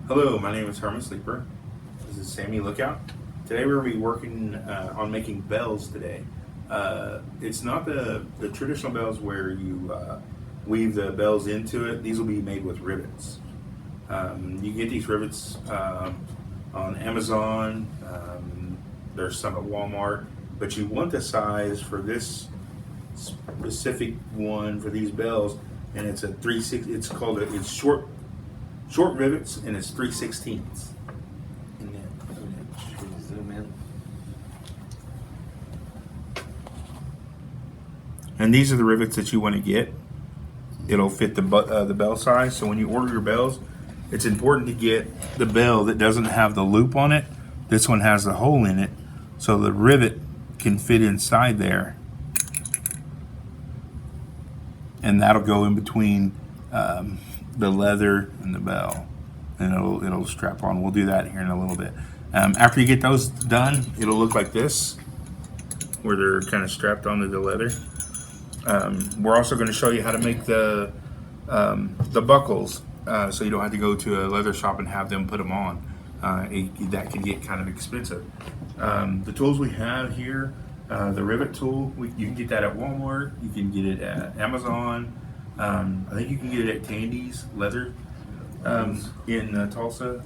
Hello, my name is Herman Sleeper. This is Sammy Lookout. Today we're going to be working on making bells today. It's not the traditional bells where you weave the bells into it. These will be made with rivets. You get these rivets on Amazon. There's some at Walmart, but you want the size for this specific one for these bells, and it's a 3/6. It's short rivets, and it's 3/16. And then Zoom in. and these are the rivets that you want to get. It'll fit the bell size. So when you order your bells, it's important to get the bell that doesn't have the loop on it. This one has the hole in it, so the rivet can fit inside there, and that'll go in between the leather and the bell, and it'll strap on. We'll do that here in a little bit. After you get those done, it'll look like this, where they're kind of strapped onto the leather. We're also going to show you how to make the buckles, so you don't have to go to a leather shop and have them put them on. That can get kind of expensive. The tools we have here, the rivet tool, you can get that at Walmart. You can get it at Amazon. I think you can get it at Tandy's Leather in Tulsa.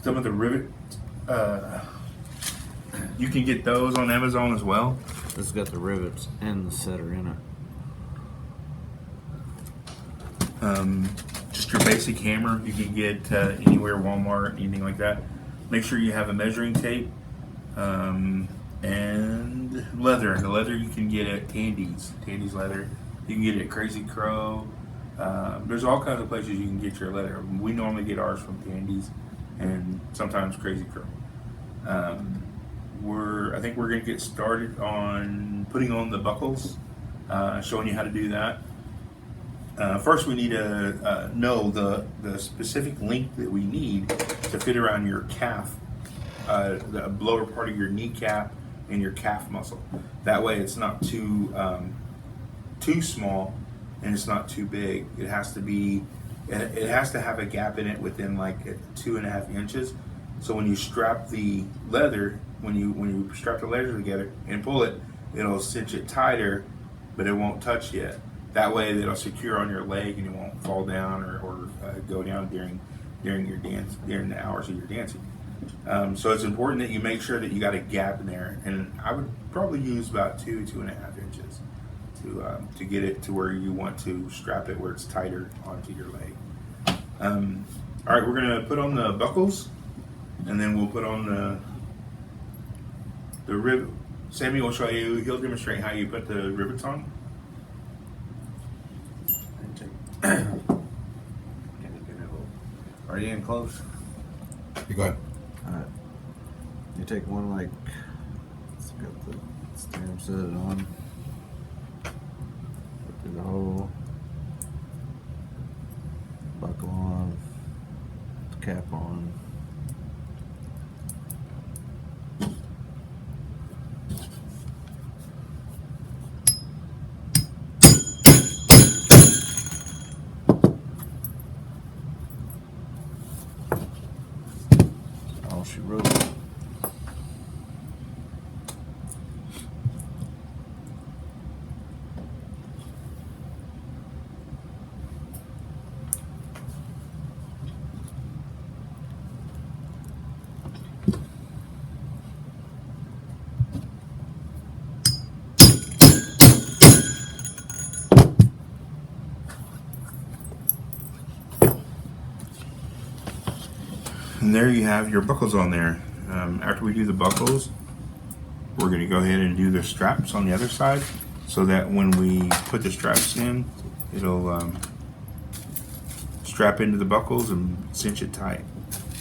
Some of the rivet, you can get those on Amazon as well. It's got the rivets and the setter in it. Just your basic hammer you can get anywhere, Walmart, anything like that. Make sure you have a measuring tape and leather. The leather you can get at Tandy's leather. You can get it at Crazy Crow. There's all kinds of places you can get your leather. We normally get ours from Tandy's and sometimes Crazy Crow. I think we're going to get started on putting on the buckles, showing you how to do that. First, we need to know the specific length that we need to fit around your calf, the lower part of your kneecap and your calf muscle. That way, it's not too small and it's not too big. It has to have a gap in it within like 2.5 inches. So when you strap the leather, when you strap the leather together and pull it, it'll cinch it tighter, but it won't touch yet. That way, it'll secure on your leg and it won't fall down or go down during your dance, during the hours of your dancing. So it's important that you make sure that you got a gap in there, and I would probably use about 2.5 inches to get it to where you want to strap it, where it's tighter onto your leg. All right, we're gonna put on the buckles, and then we'll put on the rivet. Sammy will show you. He'll demonstrate how you put the rivets on. Are you in close? You go ahead. Alright. You take one like, it's got the stem, set it on. Put through the hole. Buckle on. Put the cap on. She wrote. And there you have your buckles on there. After we do the buckles, we're going to go ahead and do the straps on the other side, so that when we put the straps in, it'll strap into the buckles and cinch it tight.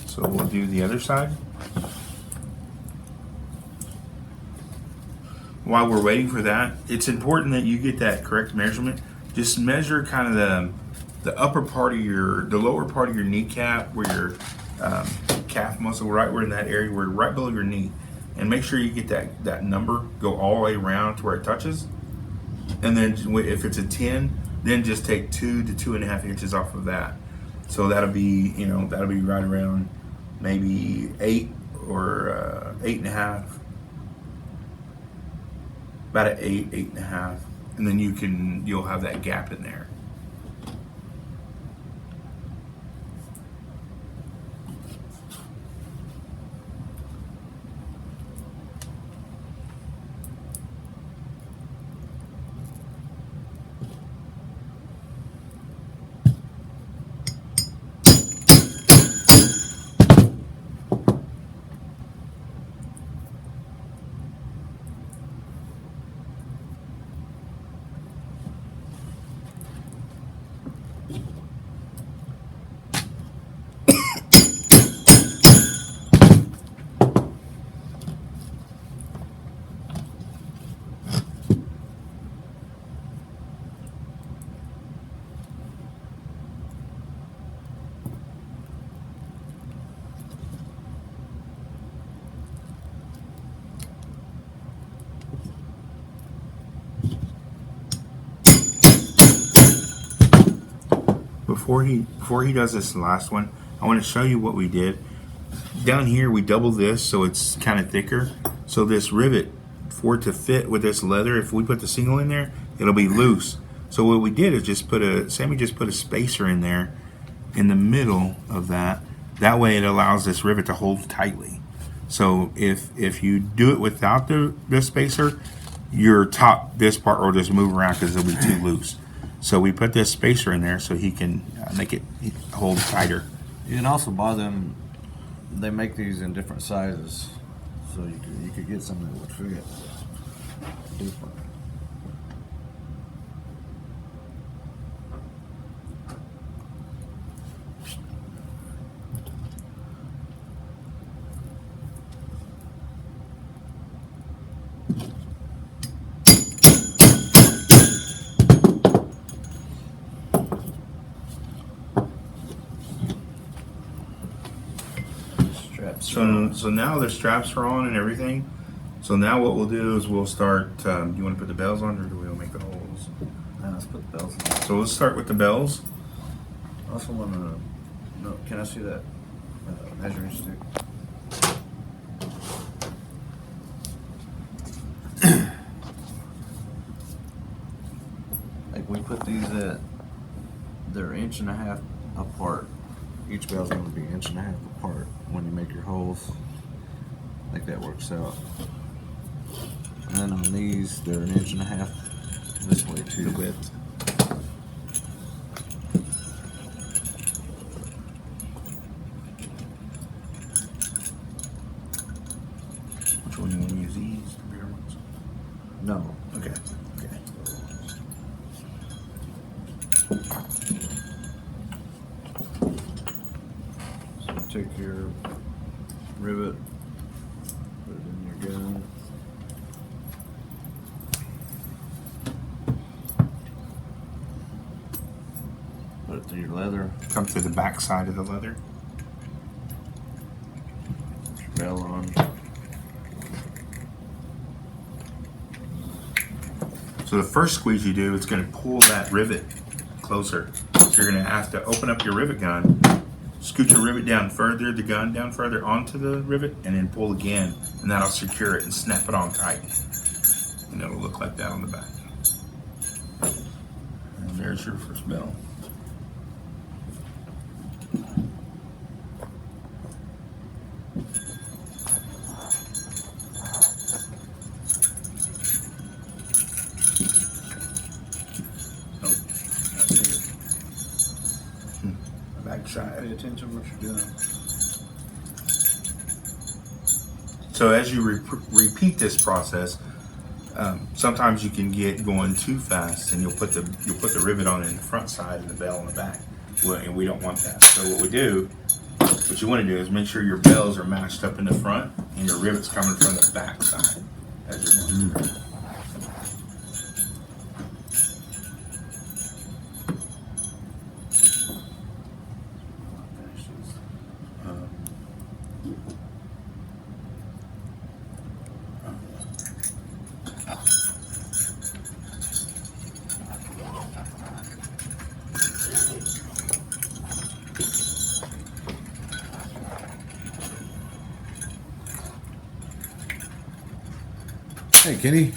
So we'll do the other side. While we're waiting for that, it's important that you get that correct measurement. Just measure kind of the upper part of the lower part of your kneecap, where your calf muscle, right where in that area, where right below your knee, and make sure you get that number, go all the way around to where it touches. And then if it's a 10, then just take 2 to 2.5 inches off of that. So that'll be, that'll be right around maybe 8 or 8.5. About an 8, 8.5. And then you'll have that gap in there. Before he does this last one, I want to show you what we did. Down here we doubled this so it's kind of thicker. So this rivet, for it to fit with this leather, if we put the single in there, it'll be loose. So what we did is Sammy just put a spacer in there in the middle of that. That way it allows this rivet to hold tightly. So if you do it without the spacer, this part will just move around because it'll be too loose. So we put this spacer in there so he can make it hold tighter. You can also buy them. They make these in different sizes, so you could get something that would fit different. So now the straps are on and everything. So now what we'll do is we'll start. Do you want to put the bells on, or do we want to make the holes? Let's put the bells on. So let's start with the bells. I also want to. No, can I see that measuring stick? Like we put these at, they're 1.5 inches apart. Each bell's going to be 1.5 inches apart when you make your holes. I think that works out. And then on these, they're 1.5 inches this way too. The width. Which one do you want to use? These, the bigger ones? No. Okay. Take your rivet, put it in your gun. Put it through your leather. Come through the back side of the leather. Put your bell on. So the first squeeze you do, it's going to pull that rivet closer. So you're going to have to open up your rivet gun, scoot your rivet down further, the gun down further onto the rivet, and then pull again, and that'll secure it and snap it on tight. And it'll look like that on the back. And there's your first bell. Pay attention to what you're doing. So as you repeat this process, sometimes you can get going too fast, and you'll put the rivet on in the front side and the bell on the back. And we don't want that. So what you want to do is make sure your bells are matched up in the front and your rivets coming from the back side as you're going through. Hey, Kenny.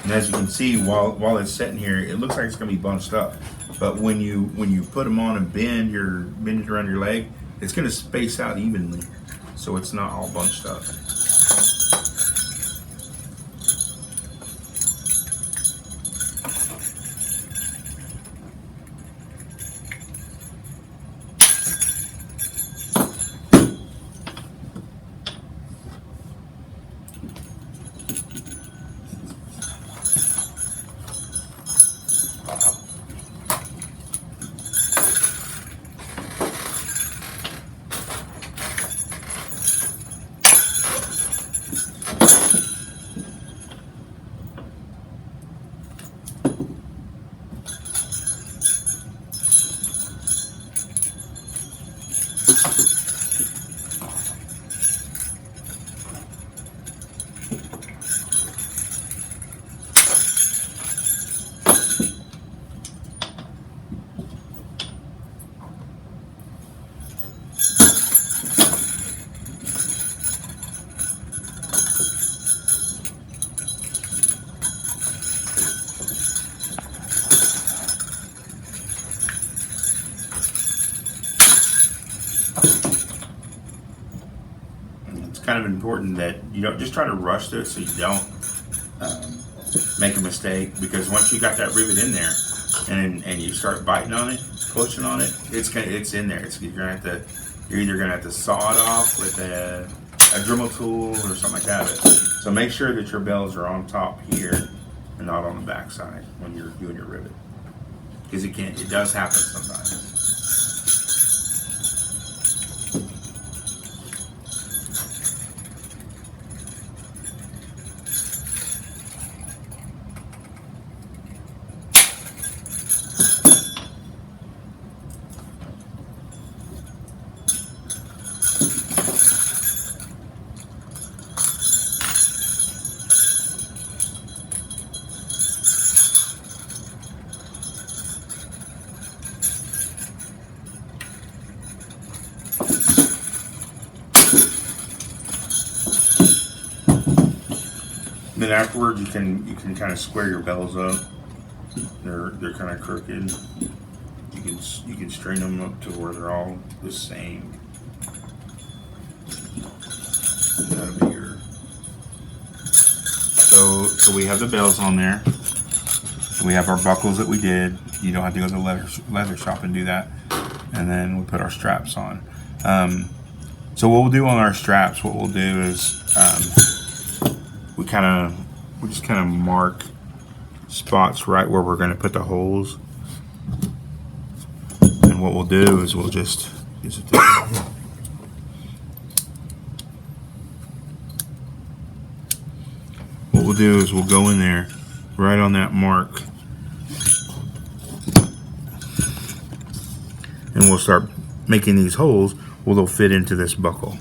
And as you can see, while it's sitting here, it looks like it's going to be bunched up. But when you put them on and bend it around your leg, it's going to space out evenly, so it's not all bunched up. Kind of important that you don't just try to rush this so you don't make a mistake, because once you got that rivet in there and you start biting on it, pushing on it, it's in there. You're either gonna have to saw it off with a Dremel tool or something like that. So make sure that your bells are on top here and not on the back side when you're doing your rivet, because it does happen sometimes. Then afterwards, you can kind of square your bells up. They're kind of crooked. You can straighten them up to where they're all the same. That'll be your. So we have the bells on there. We have our buckles that we did. You don't have to go to the leather shop and do that. And then we put our straps on. So what we'll do on our straps, what we'll do is we just kind of mark spots right where we're going to put the holes. And what we'll do is we'll just use it. What we'll do is we'll go in there right on that mark, and we'll start making these holes where they'll fit into this buckle.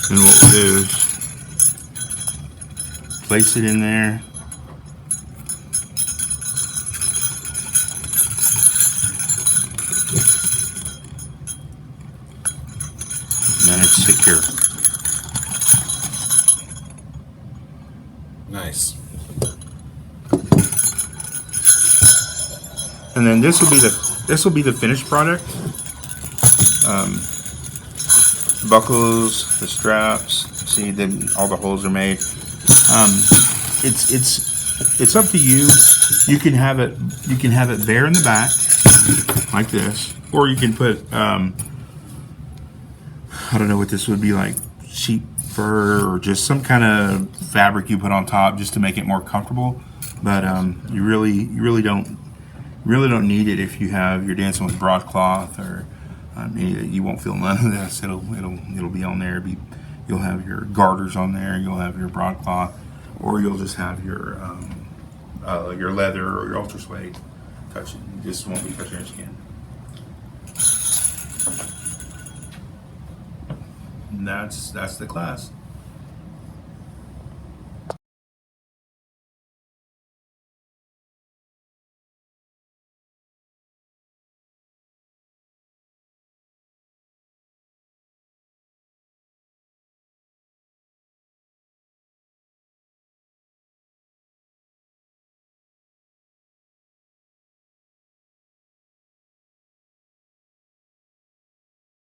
And what we'll do is place it in there. And then it's secure. Nice. And then this will be the finished product. Buckles, the straps. See, all the holes are made. It's up to you. You can have it bare in the back, like this, or you can put I don't know what this would be, like sheep fur or just some kind of fabric you put on top just to make it more comfortable. But you really don't need it if you're dancing with broadcloth or you won't feel none of this. It'll be on there. You'll have your garters on there. You'll have your broadcloth, or you'll just have your leather or your ultra suede touching. You just won't be touching your skin. and that's the class.